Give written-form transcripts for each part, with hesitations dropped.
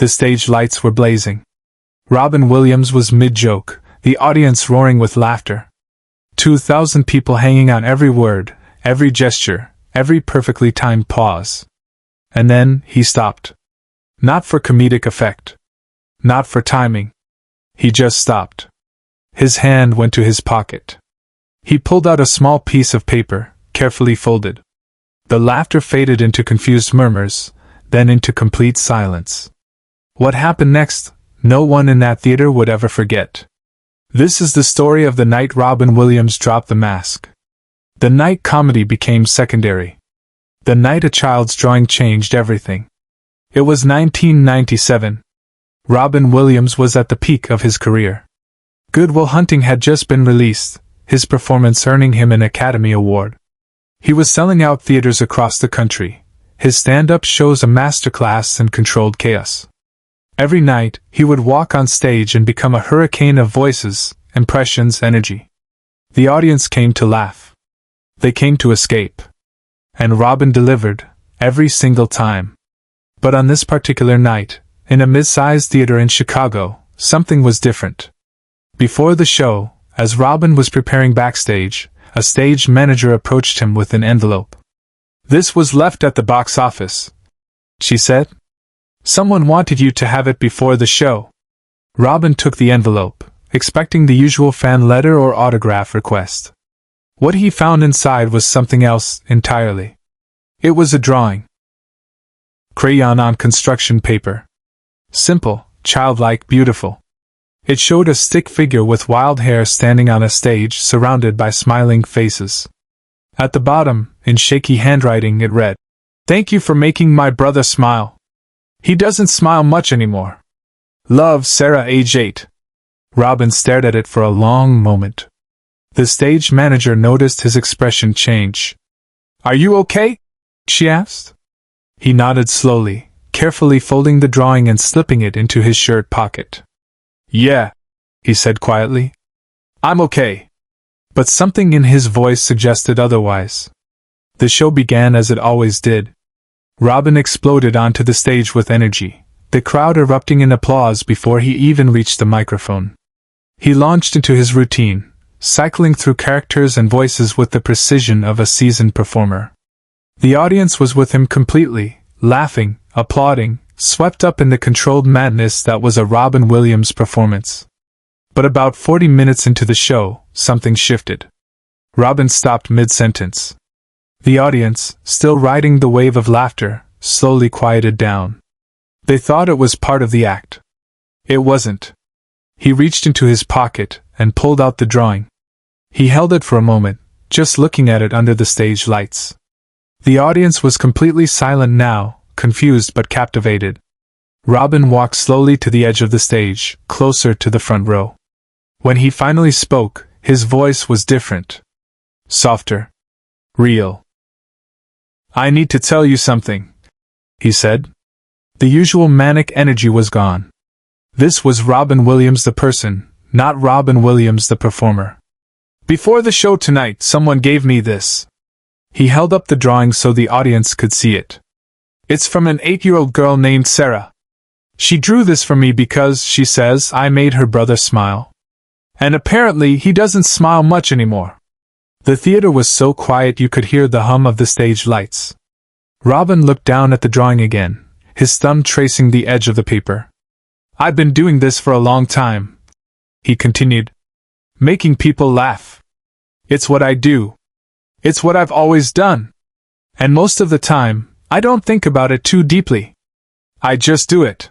The stage lights were blazing. Robin Williams was mid-joke, the audience roaring with laughter. 2,000 people hanging on every word, every gesture, every perfectly timed pause. And then, he stopped. Not for comedic effect. Not for timing. He just stopped. His hand went to his pocket. He pulled out a small piece of paper, carefully folded. The laughter faded into confused murmurs, then into complete silence. What happened next, no one in that theater would ever forget. This is the story of the night Robin Williams dropped the mask. The night comedy became secondary. The night a child's drawing changed everything. It was 1997. Robin Williams was at the peak of his career. Good Will Hunting had just been released, his performance earning him an Academy Award. He was selling out theaters across the country, his stand-up shows a masterclass in controlled chaos. Every night, he would walk on stage and become a hurricane of voices, impressions, energy. The audience came to laugh. They came to escape. And Robin delivered, every single time. But on this particular night, in a mid-sized theater in Chicago, something was different. Before the show, as Robin was preparing backstage, a stage manager approached him with an envelope. "This was left at the box office," she said. "Someone wanted you to have it before the show." Robin took the envelope, expecting the usual fan letter or autograph request. What he found inside was something else entirely. It was a drawing. Crayon on construction paper. Simple, childlike, beautiful. It showed a stick figure with wild hair standing on a stage surrounded by smiling faces. At the bottom, in shaky handwriting, it read, "Thank you for making my brother smile. He doesn't smile much anymore. Love, Sarah, age 8. Robin stared at it for a long moment. The stage manager noticed his expression change. "Are you okay?" she asked. He nodded slowly, carefully folding the drawing and slipping it into his shirt pocket. "Yeah," he said quietly. "I'm okay." But something in his voice suggested otherwise. The show began as it always did. Robin exploded onto the stage with energy, the crowd erupting in applause before he even reached the microphone. He launched into his routine, cycling through characters and voices with the precision of a seasoned performer. The audience was with him completely, laughing, applauding, swept up in the controlled madness that was a Robin Williams performance. But about 40 minutes into the show, something shifted. Robin stopped mid-sentence. The audience, still riding the wave of laughter, slowly quieted down. They thought it was part of the act. It wasn't. He reached into his pocket and pulled out the drawing. He held it for a moment, just looking at it under the stage lights. The audience was completely silent now, confused but captivated. Robin walked slowly to the edge of the stage, closer to the front row. When he finally spoke, his voice was different. Softer. Real. "I need to tell you something," he said. The usual manic energy was gone. This was Robin Williams the person, not Robin Williams the performer. "Before the show tonight, someone gave me this." He held up the drawing so the audience could see it. "It's from an 8-year-old girl named Sarah. She drew this for me because, she says, I made her brother smile. And apparently he doesn't smile much anymore." The theater was so quiet you could hear the hum of the stage lights. Robin looked down at the drawing again, his thumb tracing the edge of the paper. "I've been doing this for a long time," he continued. "Making people laugh. It's what I do. It's what I've always done. And most of the time, I don't think about it too deeply. I just do it.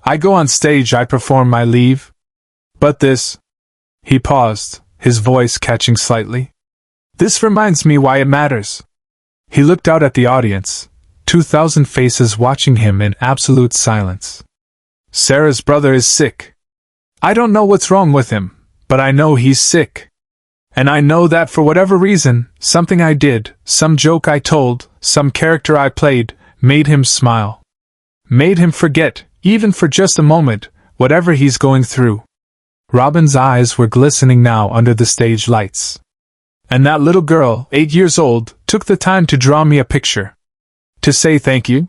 I go on stage, I perform, I leave. But this..." He paused, his voice catching slightly. "This reminds me why it matters." He looked out at the audience, 2,000 faces watching him in absolute silence. "Sarah's brother is sick. I don't know what's wrong with him, but I know he's sick. And I know that for whatever reason, something I did, some joke I told, some character I played, made him smile. Made him forget, even for just a moment, whatever he's going through." Robin's eyes were glistening now under the stage lights. "And that little girl, 8 years old, took the time to draw me a picture. To say thank you.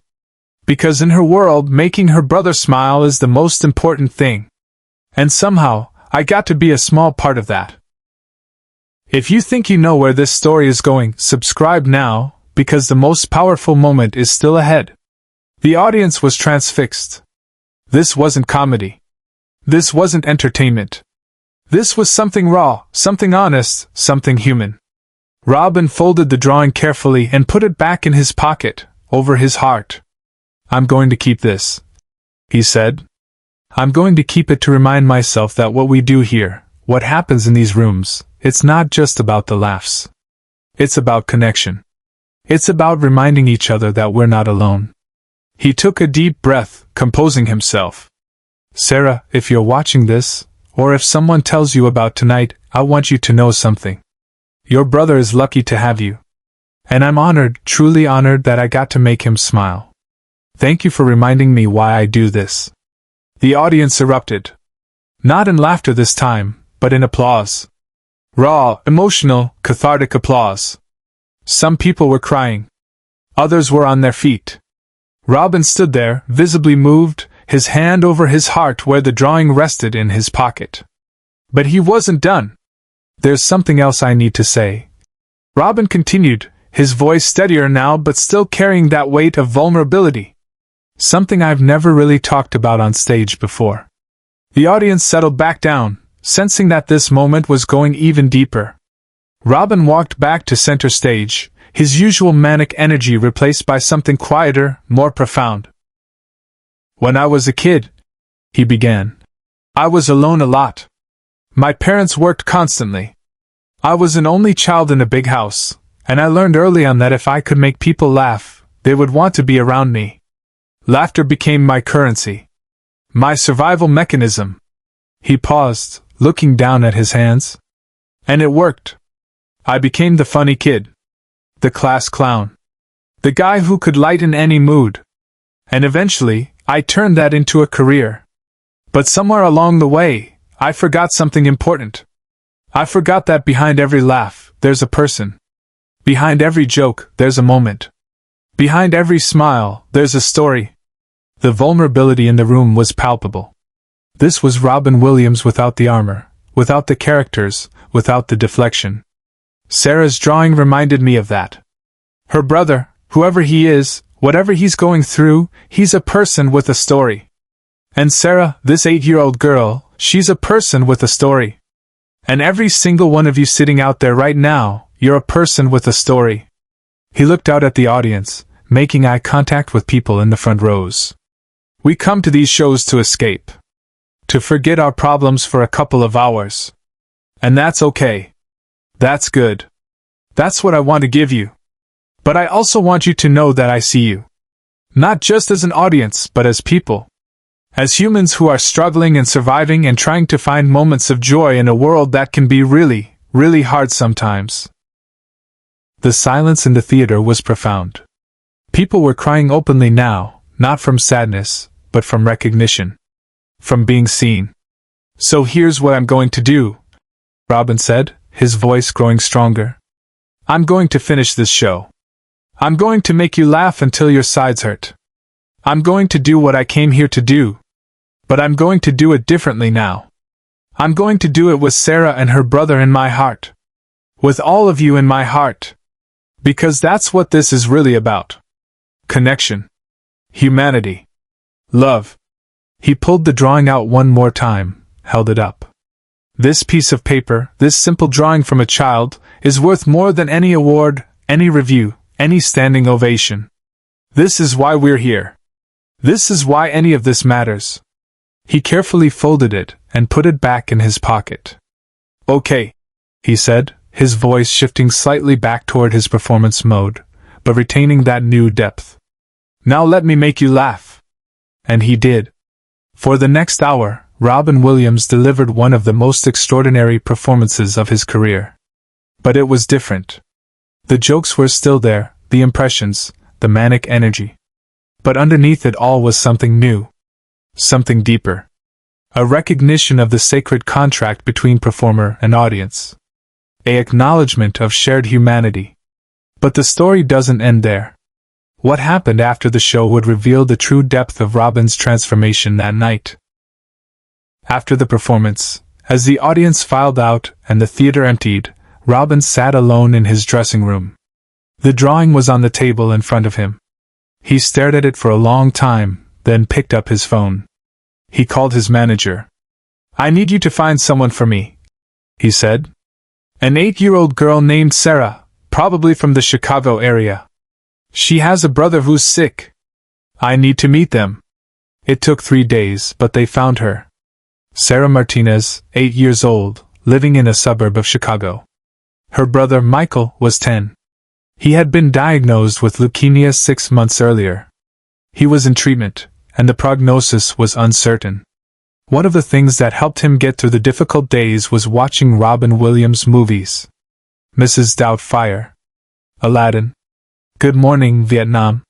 Because in her world, making her brother smile is the most important thing. And somehow, I got to be a small part of that. If you think you know where this story is going, subscribe now, because the most powerful moment is still ahead. The audience was transfixed. This wasn't comedy. This wasn't entertainment. This was something raw, something honest, something human. Robin folded the drawing carefully and put it back in his pocket, over his heart. "I'm going to keep this," he said. "I'm going to keep it to remind myself that what we do here, what happens in these rooms, it's not just about the laughs. It's about connection. It's about reminding each other that we're not alone." He took a deep breath, composing himself. "Sarah, if you're watching this, or if someone tells you about tonight, I want you to know something. Your brother is lucky to have you. And I'm honored, truly honored that I got to make him smile. Thank you for reminding me why I do this." The audience erupted. Not in laughter this time, but in applause. Raw, emotional, cathartic applause. Some people were crying. Others were on their feet. Robin stood there, visibly moved, his hand over his heart where the drawing rested in his pocket. But he wasn't done. "There's something else I need to say," Robin continued, his voice steadier now but still carrying that weight of vulnerability. "Something I've never really talked about on stage before." The audience settled back down, sensing that this moment was going even deeper. Robin walked back to center stage, his usual manic energy replaced by something quieter, more profound. "When I was a kid," he began, "I was alone a lot. My parents worked constantly. I was an only child in a big house, and I learned early on that if I could make people laugh, they would want to be around me. Laughter became my currency. My survival mechanism." He paused, looking down at his hands. "And it worked. I became the funny kid. The class clown. The guy who could lighten any mood. And eventually, I turned that into a career. But somewhere along the way, I forgot something important. I forgot that behind every laugh, there's a person. Behind every joke, there's a moment. Behind every smile, there's a story." The vulnerability in the room was palpable. This was Robin Williams without the armor, without the characters, without the deflection. Sarah's drawing reminded me of that. Her brother, whoever he is, whatever he's going through, he's a person with a story. And Sarah, this 8-year-old girl, she's a person with a story. And every single one of you sitting out there right now, you're a person with a story. He looked out at the audience, making eye contact with people in the front rows. "We come to these shows to escape. To forget our problems for a couple of hours. And that's okay. That's good. That's what I want to give you. But I also want you to know that I see you. Not just as an audience, but as people. As humans who are struggling and surviving and trying to find moments of joy in a world that can be really, really hard sometimes." The silence in the theater was profound. People were crying openly now, not from sadness, but from recognition. From being seen. "So here's what I'm going to do," Robin said, his voice growing stronger. "I'm going to finish this show. I'm going to make you laugh until your sides hurt. I'm going to do what I came here to do. But I'm going to do it differently now. I'm going to do it with Sarah and her brother in my heart. With all of you in my heart. Because that's what this is really about. Connection. Humanity. Love." He pulled the drawing out one more time, held it up. "This piece of paper, this simple drawing from a child, is worth more than any award, any review, any standing ovation. This is why we're here. This is why any of this matters." He carefully folded it and put it back in his pocket. "Okay," he said, his voice shifting slightly back toward his performance mode, but retaining that new depth. "Now let me make you laugh." And he did. For the next hour, Robin Williams delivered one of the most extraordinary performances of his career. But it was different. The jokes were still there, the impressions, the manic energy. But underneath it all was something new. Something deeper. A recognition of the sacred contract between performer and audience. An acknowledgement of shared humanity. But the story doesn't end there. What happened after the show would reveal the true depth of Robin's transformation that night. After the performance, as the audience filed out and the theater emptied, Robin sat alone in his dressing room. The drawing was on the table in front of him. He stared at it for a long time, then picked up his phone. He called his manager. "I need you to find someone for me," he said. "An 8-year-old girl named Sarah, probably from the Chicago area. She has a brother who's sick. I need to meet them." It took 3 days, but they found her. Sarah Martinez, 8 years old, living in a suburb of Chicago. Her brother Michael was 10. He had been diagnosed with leukemia 6 months earlier. He was in treatment, and the prognosis was uncertain. One of the things that helped him get through the difficult days was watching Robin Williams movies. Mrs. Doubtfire, Aladdin, Good Morning Vietnam.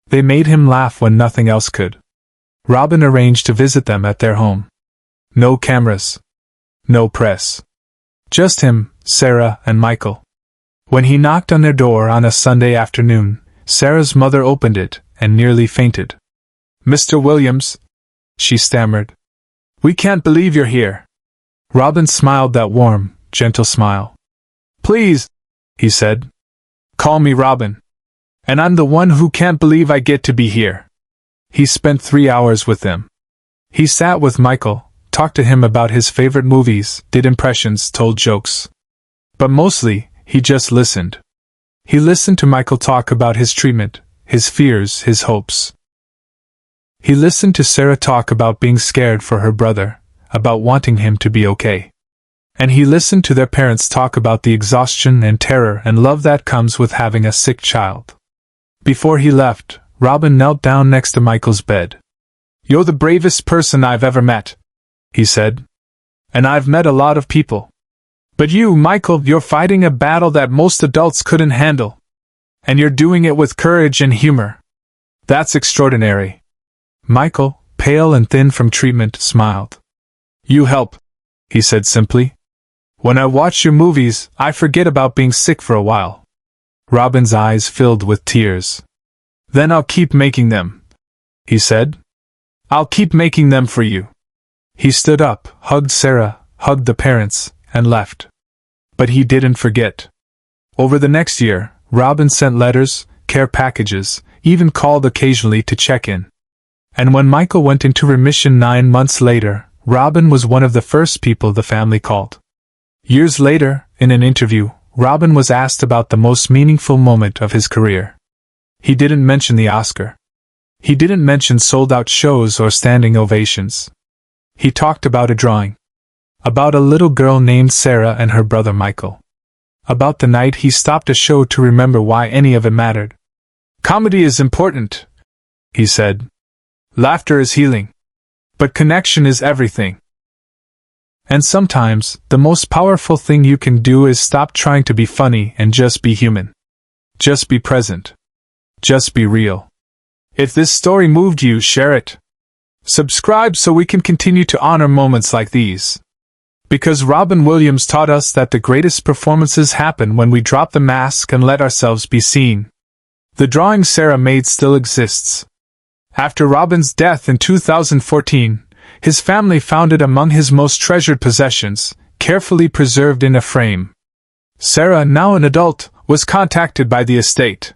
They made him laugh when nothing else could. Robin arranged to visit them at their home. No cameras. No press. Just him, Sarah, and Michael. When he knocked on their door on a Sunday afternoon, Sarah's mother opened it and nearly fainted. "Mr. Williams," she stammered. "We can't believe you're here." Robin smiled that warm, gentle smile. "Please," he said. "Call me Robin. And I'm the one who can't believe I get to be here." He spent 3 hours with them. He sat with Michael, talked to him about his favorite movies, did impressions, told jokes. But mostly, he just listened. He listened to Michael talk about his treatment, his fears, his hopes. He listened to Sarah talk about being scared for her brother, about wanting him to be okay. And he listened to their parents talk about the exhaustion and terror and love that comes with having a sick child. Before he left, Robin knelt down next to Michael's bed. "You're the bravest person I've ever met," he said. "And I've met a lot of people. But you, Michael, you're fighting a battle that most adults couldn't handle. And you're doing it with courage and humor. That's extraordinary." Michael, pale and thin from treatment, smiled. "You help," he said simply. "When I watch your movies, I forget about being sick for a while." Robin's eyes filled with tears. "Then I'll keep making them," he said. "I'll keep making them for you." He stood up, hugged Sarah, hugged the parents, and left. But he didn't forget. Over the next year, Robin sent letters, care packages, even called occasionally to check in. And when Michael went into remission 9 months later, Robin was one of the first people the family called. Years later, in an interview, Robin was asked about the most meaningful moment of his career. He didn't mention the Oscar. He didn't mention sold-out shows or standing ovations. He talked about a drawing. About a little girl named Sarah and her brother Michael. About the night he stopped a show to remember why any of it mattered. "Comedy is important," he said. "Laughter is healing. But connection is everything. And sometimes, the most powerful thing you can do is stop trying to be funny and just be human. Just be present. Just be real." If this story moved you, share it. Subscribe so we can continue to honor moments like these. Because Robin Williams taught us that the greatest performances happen when we drop the mask and let ourselves be seen. The drawing Sarah made still exists. After Robin's death in 2014, his family found it among his most treasured possessions, carefully preserved in a frame. Sarah, now an adult, was contacted by the estate.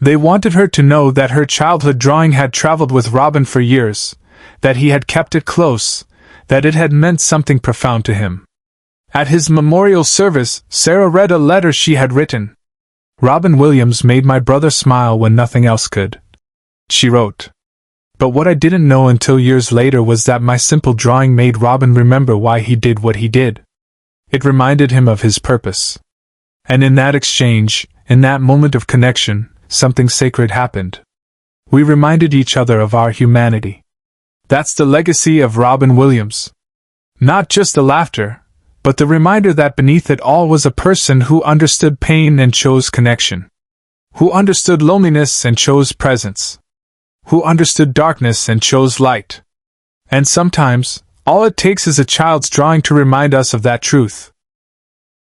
They wanted her to know that her childhood drawing had traveled with Robin for years, that he had kept it close, that it had meant something profound to him. At his memorial service, Sarah read a letter she had written. "Robin Williams made my brother smile when nothing else could," she wrote. "But what I didn't know until years later was that my simple drawing made Robin remember why he did what he did. It reminded him of his purpose. And in that exchange, in that moment of connection, something sacred happened. We reminded each other of our humanity. That's the legacy of Robin Williams. Not just the laughter, but the reminder that beneath it all was a person who understood pain and chose connection. Who understood loneliness and chose presence. Who understood darkness and chose light. And sometimes, all it takes is a child's drawing to remind us of that truth.